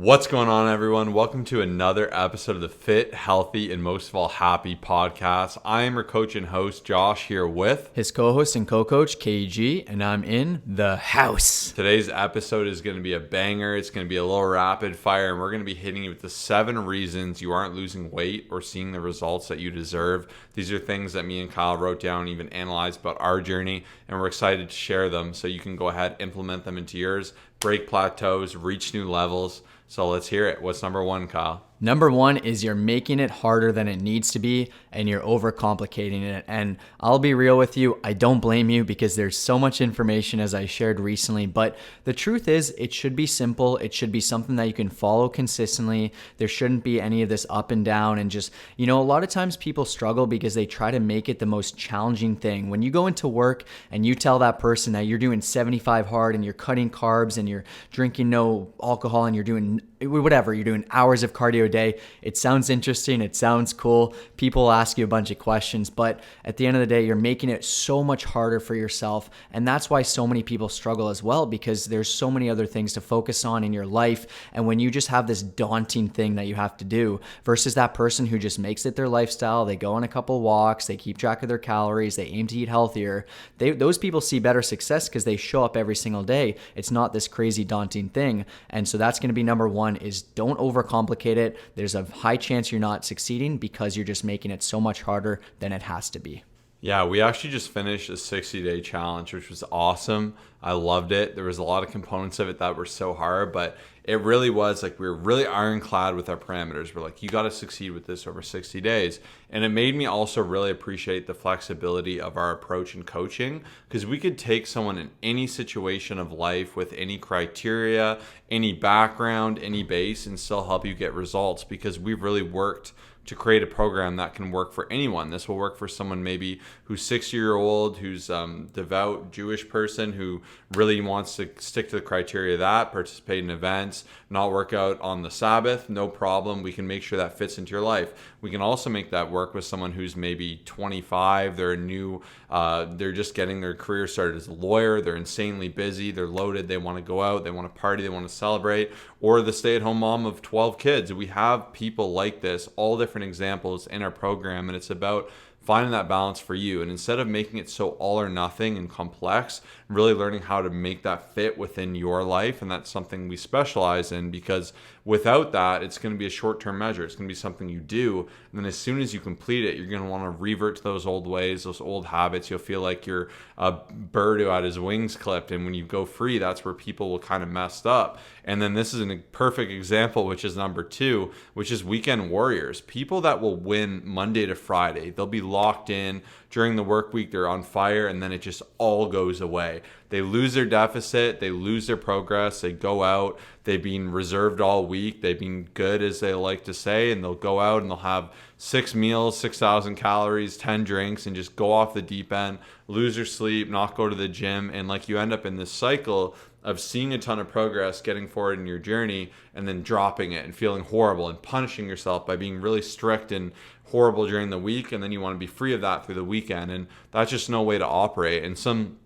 What's going on, everyone? Welcome to another episode of the Fit, Healthy, and most of all, Happy podcast. I am your coach and host, Josh, here with his co-host and co-coach, KG, and I'm in the house. Today's episode is going to be a banger. It's going to be a little rapid fire, and we're going to be hitting you with the 7 reasons you aren't losing weight or seeing the results that you deserve. These are things that me and Kyle wrote down, even analyzed about our journey, and we're excited to share them so you can go ahead, implement them into yours, break plateaus, reach new levels. So let's hear it. What's number 1, Kyle? Number 1 is you're making it harder than it needs to be and you're overcomplicating it. And I'll be real with you, I don't blame you because there's so much information as I shared recently. But the truth is it should be simple. It should be something that you can follow consistently. There shouldn't be any of this up and down and just, a lot of times people struggle because they try to make it the most challenging thing. When you go into work and you tell that person that you're doing 75 hard and you're cutting carbs and you're drinking no alcohol and you're doing whatever, you're doing hours of cardio a day. It sounds interesting. It sounds cool. People ask you a bunch of questions, but at the end of the day, you're making it so much harder for yourself. And that's why so many people struggle as well, because there's so many other things to focus on in your life. And when you just have this daunting thing that you have to do versus that person who just makes it their lifestyle, they go on a couple walks, they keep track of their calories, they aim to eat healthier. Those people see better success because they show up every single day. It's not this crazy daunting thing. And so that's going to be number 1. Is don't overcomplicate it. There's a high chance you're not succeeding because you're just making it so much harder than it has to be. Yeah, we actually just finished a 60-day challenge, which was awesome. I loved it. There was a lot of components of it that were so hard, but it really was like we were really ironclad with our parameters. We're like, you got to succeed with this over 60 days. And it made me also really appreciate the flexibility of our approach in coaching, because we could take someone in any situation of life with any criteria, any background, any base, and still help you get results, because we've really worked to create a program that can work for anyone. This will work for someone maybe who's 60-year-old, who's devout Jewish person who really wants to stick to the criteria of that, participate in events, not work out on the Sabbath, no problem. We can make sure that fits into your life. We can also make that work with someone who's maybe 25, they're new, they're just getting their career started as a lawyer, they're insanely busy, they're loaded, they want to go out, they want to party, they want to celebrate, or the stay-at-home mom of 12 kids. We have people like this, all different examples in our program, and it's about finding that balance for you. And instead of making it so all or nothing and complex, really learning how to make that fit within your life. And that's something we specialize in, because without that, it's going to be a short-term measure. It's going to be something you do. And then as soon as you complete it, you're going to want to revert to those old ways, those old habits. You'll feel like you're a bird who had his wings clipped. And when you go free, that's where people will kind of messed up. And then this is a perfect example, which is number 2, which is weekend warriors. People that will win Monday to Friday. They'll be locked in during the work week. They're on fire, and then it just all goes away. They lose their deficit. They lose their progress. They go out. They've been reserved all week. They've been good, as they like to say, and they'll go out and they'll have 6 meals, 6,000 calories, 10 drinks, and just go off the deep end, lose their sleep, not go to the gym. And like, you end up in this cycle of seeing a ton of progress, getting forward in your journey, and then dropping it and feeling horrible and punishing yourself by being really strict and horrible during the week. And then you want to be free of that through the weekend. And that's just no way to operate. And some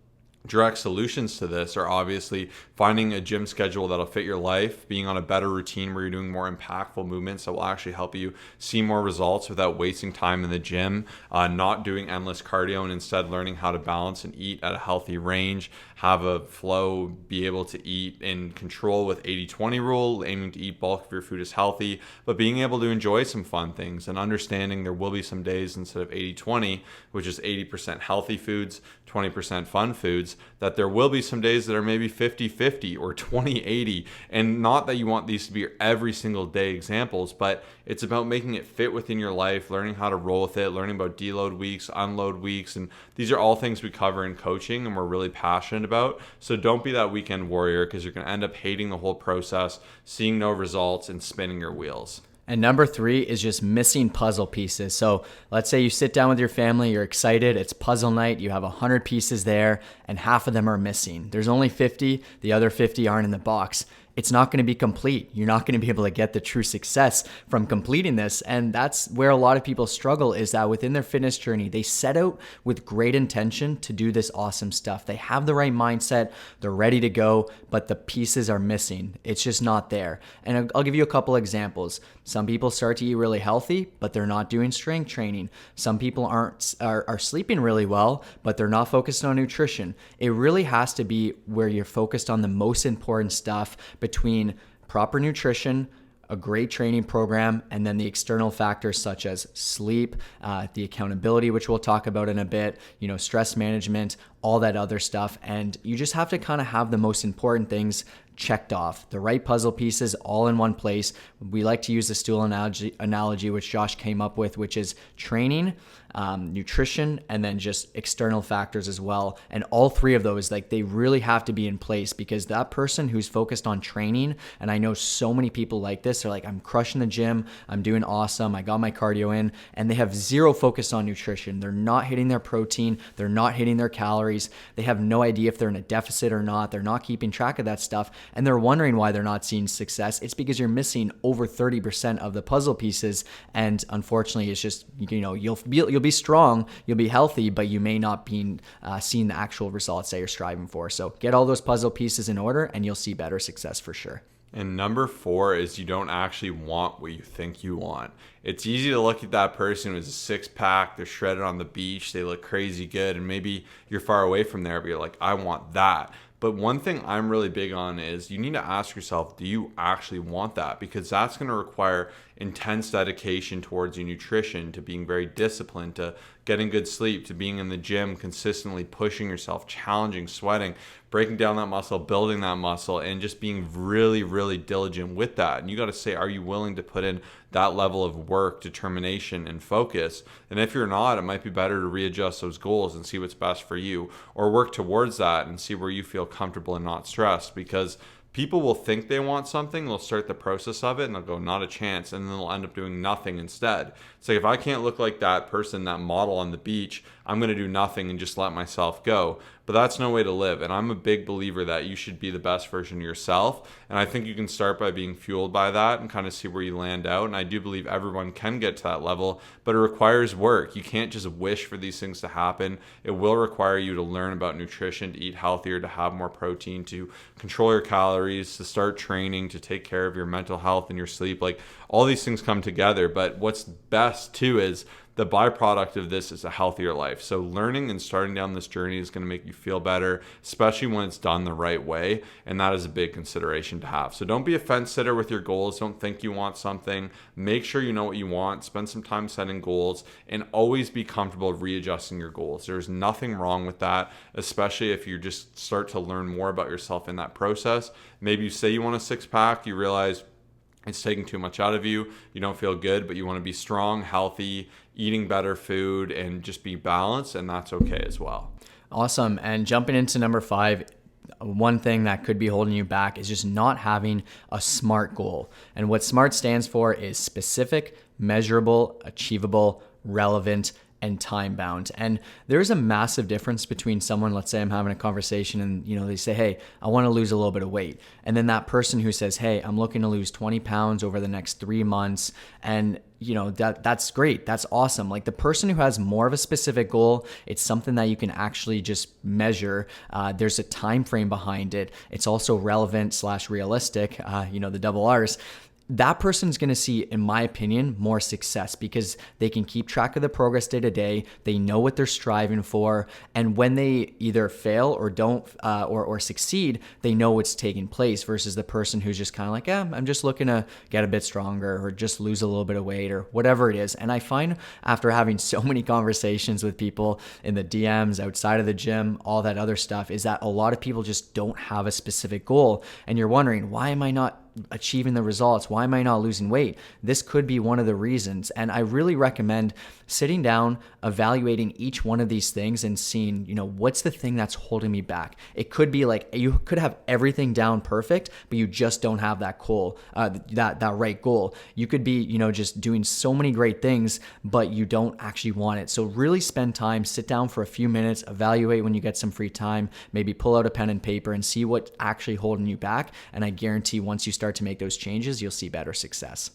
direct solutions to this are obviously finding a gym schedule that'll fit your life, being on a better routine where you're doing more impactful movements that will actually help you see more results without wasting time in the gym, not doing endless cardio, and instead learning how to balance and eat at a healthy range, have a flow, be able to eat in control with 80-20 rule, aiming to eat bulk of your food is healthy, but being able to enjoy some fun things and understanding there will be some days instead of 80-20, which is 80% healthy foods, 20% fun foods, that there will be some days that are maybe 50-50 or 20-80. And not that you want these to be your every single day examples, but it's about making it fit within your life, learning how to roll with it, learning about deload weeks, unload weeks. And these are all things we cover in coaching and we're really passionate about. So don't be that weekend warrior, because you're going to end up hating the whole process, seeing no results, and spinning your wheels. And number 3 is just missing puzzle pieces. So let's say you sit down with your family, you're excited, it's puzzle night, you have 100 pieces there, and half of them are missing. There's only 50, the other 50 aren't in the box. it's not going to be complete. You're not going to be able to get the true success from completing this. And that's where a lot of people struggle, is that within their fitness journey, they set out with great intention to do this awesome stuff. They have the right mindset, they're ready to go, but the pieces are missing. It's just not there. And I'll give you a couple examples. Some people start to eat really healthy, but they're not doing strength training. Some people are sleeping really well, but they're not focused on nutrition. It really has to be where you're focused on the most important stuff between proper nutrition, a great training program, and then the external factors such as sleep, the accountability, which we'll talk about in a bit, stress management, all that other stuff. And you just have to kind of have the most important things checked off, the right puzzle pieces all in one place. We like to use the stool analogy, which Josh came up with, which is training, nutrition, and then just external factors as well. And all three of those, they really have to be in place, because that person who's focused on training, and I know so many people like this, they're like, I'm crushing the gym, I'm doing awesome, I got my cardio in, and they have zero focus on nutrition. They're not hitting their protein, they're not hitting their calories, they have no idea if they're in a deficit or not, they're not keeping track of that stuff, and they're wondering why they're not seeing success. It's because you're missing over 30% of the puzzle pieces, and unfortunately, it's just, you'll be strong, you'll be healthy, but you may not be seeing the actual results that you're striving for. So get all those puzzle pieces in order, and you'll see better success for sure. And number 4 is you don't actually want what you think you want. It's easy to look at that person who has a six-pack, they're shredded on the beach, they look crazy good, and maybe you're far away from there, but you're like, I want that. But one thing I'm really big on is you need to ask yourself, do you actually want that? Because that's going to require intense dedication towards your nutrition, to being very disciplined, to getting good sleep, to being in the gym, consistently pushing yourself, challenging, sweating, breaking down that muscle, building that muscle, and just being really, really diligent with that. And you got to say, are you willing to put in that level of work, determination, and focus? And if you're not, it might be better to readjust those goals and see what's best for you, or work towards that and see where you feel comfortable and not stressed. Because people will think they want something, they'll start the process of it, and they'll go, not a chance, and then they'll end up doing nothing instead. It's like, if I can't look like that person, that model on the beach, I'm going to do nothing and just let myself go. But that's no way to live. And I'm a big believer that you should be the best version of yourself. And I think you can start by being fueled by that and kind of see where you land out. And I do believe everyone can get to that level, but it requires work. You can't just wish for these things to happen. It will require you to learn about nutrition, to eat healthier, to have more protein, to control your calories, to start training, to take care of your mental health and your sleep. Like, all these things come together. But what's best too is the byproduct of this is a healthier life. So learning and starting down this journey is going to make you feel better, especially when it's done the right way. And that is a big consideration to have. So don't be a fence sitter with your goals. Don't think you want something. Make sure you know what you want. Spend some time setting goals, and always be comfortable readjusting your goals. There's nothing wrong with that, especially if you just start to learn more about yourself in that process. Maybe you say you want a six-pack, you realize it's taking too much out of you, you don't feel good, but you want to be strong, healthy, eating better food, and just be balanced, and that's okay as well. Awesome. And jumping into number 5, one thing that could be holding you back is just not having a SMART goal. And what SMART stands for is specific, measurable, achievable, relevant, and time bound. And there's a massive difference between someone, let's say I'm having a conversation and they say, hey, I want to lose a little bit of weight. And then that person who says, hey, I'm looking to lose 20 pounds over the next 3 months. And that's great. That's awesome. Like, the person who has more of a specific goal, it's something that you can actually just measure. There's a time frame behind it. It's also relevant / realistic, the double R's. That person's going to see, in my opinion, more success, because they can keep track of the progress day to day. They know what they're striving for. And when they either fail or don't, or succeed, they know what's taking place, versus the person who's just kind of like, I'm just looking to get a bit stronger, or just lose a little bit of weight, or whatever it is. And I find, after having so many conversations with people in the DMs, outside of the gym, all that other stuff, is that a lot of people just don't have a specific goal. And you're wondering, why am I not achieving the results? Why am I not losing weight? This could be one of the reasons. And I really recommend sitting down, evaluating each one of these things and seeing, what's the thing that's holding me back? It could be like you could have everything down perfect, but you just don't have that goal, that right goal. You could be, just doing so many great things, but you don't actually want it. So really spend time, sit down for a few minutes, evaluate when you get some free time, maybe pull out a pen and paper and see what's actually holding you back. And I guarantee once you start to make those changes, you'll see better success.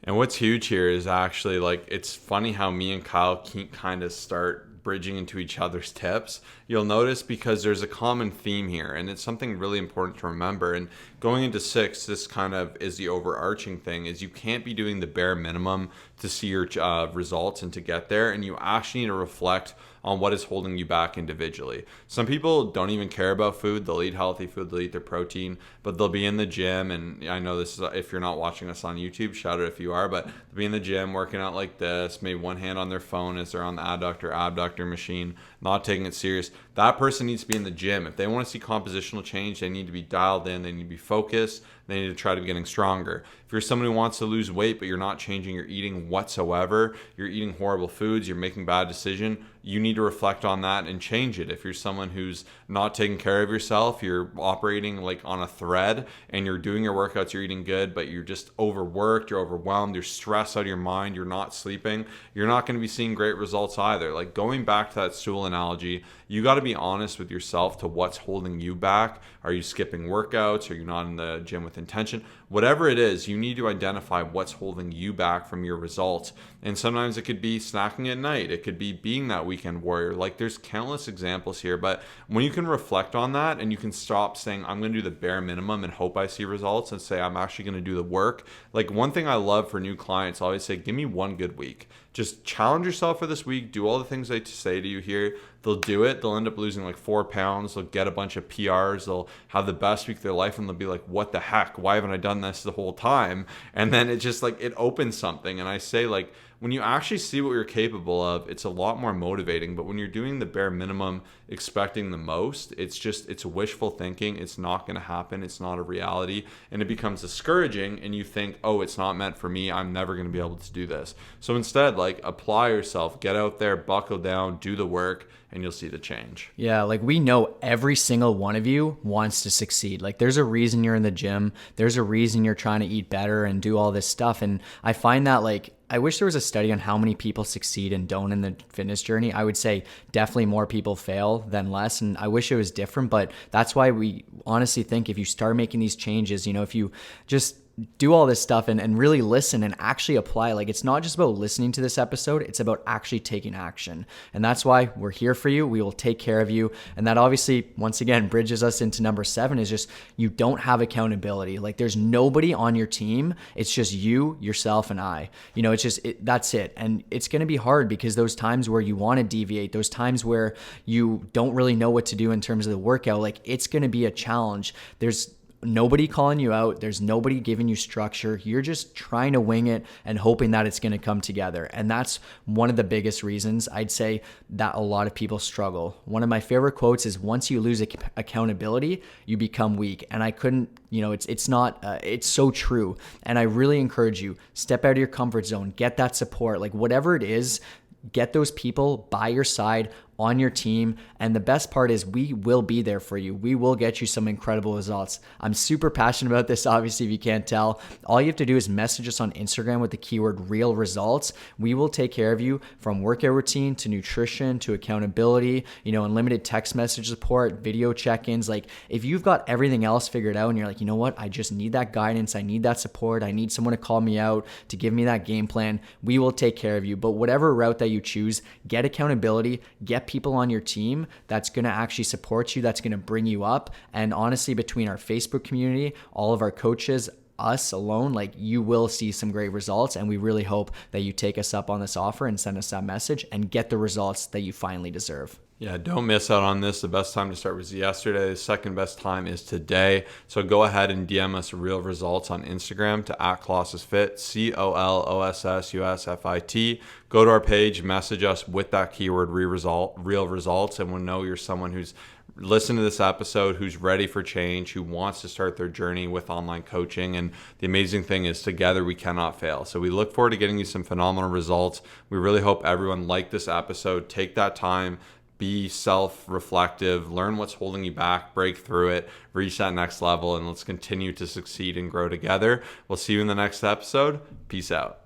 And what's huge here is actually, like, it's funny how me and Kyle can kind of start bridging into each other's tips. You'll notice because there's a common theme here, and it's something really important to remember. And going into 6, this kind of is the overarching thing, is you can't be doing the bare minimum to see your results and to get there. And you actually need to reflect on what is holding you back individually. Some people don't even care about food. They'll eat healthy food, they'll eat their protein, but they'll be in the gym. And I know this is, if you're not watching us on YouTube, shout out if you are, but they'll be in the gym working out like this, maybe one hand on their phone as they're on the abductor machine, not taking it serious. That person needs to be in the gym. If they want to see compositional change, they need to be dialed in, they need to be focused, they need to try to be getting stronger. If you're someone who wants to lose weight, but you're not changing your eating whatsoever, you're eating horrible foods, you're making bad decisions, you need to reflect on that and change it. If you're someone who's not taking care of yourself, you're operating like on a thread and you're doing your workouts, you're eating good, but you're just overworked, you're overwhelmed, you're stressed out of your mind, you're not sleeping, you're not going to be seeing great results either. Like, going back to that stool analogy, you got to be honest with yourself to what's holding you back. Are you skipping workouts? Are you not in the gym with intention? Whatever it is, you need to identify what's holding you back from your results. And sometimes it could be snacking at night. It could be being that weekend warrior. Like, there's countless examples here. But when you can reflect on that and you can stop saying, I'm going to do the bare minimum and hope I see results, and say, I'm actually going to do the work. Like, one thing I love for new clients, I always say, give me one good week. Just challenge yourself for this week. Do all the things I say to you here. They'll do it. They'll end up losing like 4 pounds. They'll get a bunch of PRs. They'll have the best week of their life, and they'll be like, what the heck? Why haven't I done this the whole time? And then it just, like, it opens something. And I say, like, when you actually see what you're capable of, it's a lot more motivating. But when you're doing the bare minimum, expecting the most, it's wishful thinking. It's not going to happen. It's not a reality. And it becomes discouraging, and you think, oh, it's not meant for me. I'm never going to be able to do this. So instead, like, apply yourself, get out there, buckle down, do the work, and you'll see the change. Yeah, like, we know every single one of you wants to succeed. Like, there's a reason you're in the gym. There's a reason you're trying to eat better and do all this stuff. And I find that, like, I wish there was a study on how many people succeed and don't in the fitness journey. I would say definitely more people fail than less. And I wish it was different, but that's why we honestly think if you start making these changes, if you just do all this stuff and really listen and actually apply. Like, it's not just about listening to this episode, it's about actually taking action. And that's why we're here for you. We will take care of you. And that obviously, once again, bridges us into number 7, is just, you don't have accountability. Like, there's nobody on your team. It's just you, yourself, and I. It's just, that's it. And it's going to be hard, because those times where you want to deviate, those times where you don't really know what to do in terms of the workout, like, it's going to be a challenge. There's nobody calling you out. There's nobody giving you structure. You're just trying to wing it and hoping that it's going to come together. And that's one of the biggest reasons I'd say that a lot of people struggle. One of my favorite quotes is, once you lose accountability, you become weak. And I couldn't, it's so true. And I really encourage you, step out of your comfort zone, get that support, like, whatever it is, get those people by your side, on your team. And the best part is, we will be there for you. We will get you some incredible results. I'm super passionate about this, obviously, if you can't tell. All you have to do is message us on Instagram with the keyword real results. We will take care of you, from workout routine to nutrition to accountability, unlimited text message support, video check-ins. Like, if you've got everything else figured out and you're like, you know what, I just need that guidance, I need that support, I need someone to call me out, to give me that game plan, we will take care of you. But whatever route that you choose, get accountability, get people on your team that's going to actually support you, that's going to bring you up. And honestly, between our Facebook community, all of our coaches, us alone, like, you will see some great results. And we really hope that you take us up on this offer and send us that message and get the results that you finally deserve. Yeah, don't miss out on this. The best time to start was yesterday. The second best time is today. So go ahead and DM us real results on Instagram to @ColossusFit, ColossusFit. Go to our page, message us with that keyword real results, and we'll know you're someone who's listened to this episode, who's ready for change, who wants to start their journey with online coaching. And the amazing thing is together we cannot fail. So we look forward to getting you some phenomenal results. We really hope everyone liked this episode. Take that time. Be self-reflective, learn what's holding you back, break through it, reach that next level, and let's continue to succeed and grow together. We'll see you in the next episode. Peace out.